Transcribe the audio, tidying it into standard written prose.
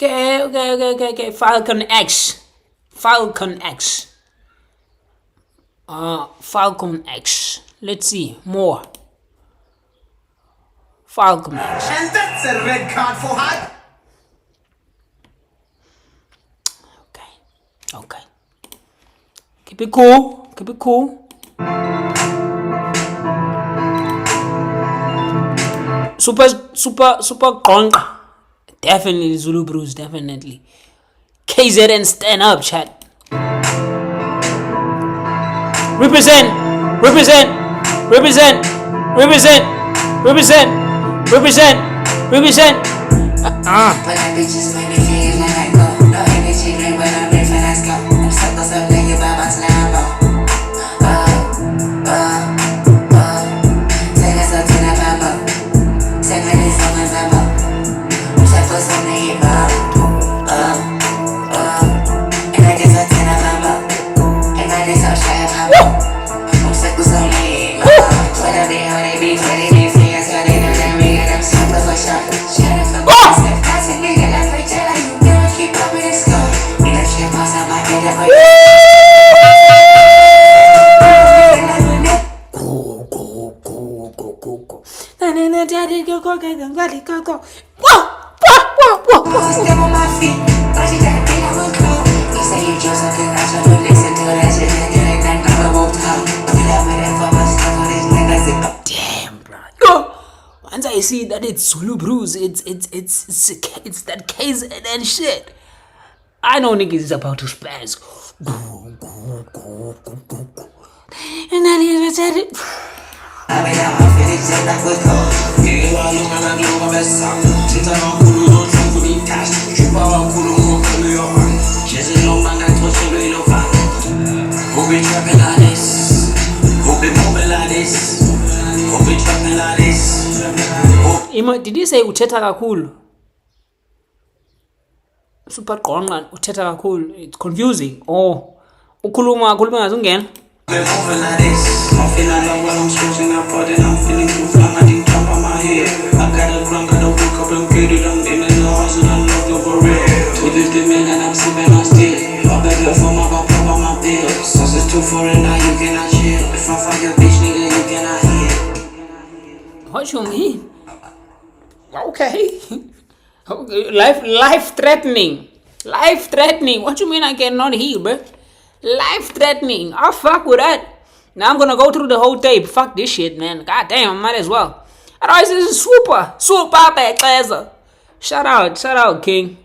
Okay. Falcon X. Falcon X. Falcon X. Let's see more. Falcon X. And that's a red card for her. Okay. Keep it cool. Super conga. Definitely Zulu Bruce, definitely. KZN stand up, chat. Represent. Once I see that it's Zulu Bruce, it's that KZN shit. I know niggas is about to spaz. And then he said it. Did you say uthetha kakhulu? Super qonqa uthetha kakhulu. It's confusing. Oh, ukhuluma ngazungena. I'm feeling like while I'm stretching out, but then I'm feeling too fly. I didn't jump on my head. I gotta run, gotta wake up and get it. I'm in the house and I'm looking for real. 250 million, I'm sipping on steel. I better for my pop on my bills. Sauce is too foreign, now you cannot chill. If I fuck your bitch, nigga, you cannot hear. What you mean? Okay. Life threatening. What you mean I cannot hear, bro? Life threatening. I fuck with that. Now I'm gonna go through the whole tape. Fuck this shit, man. God damn, I might as well. Otherwise, this is super bad. Shout out, King.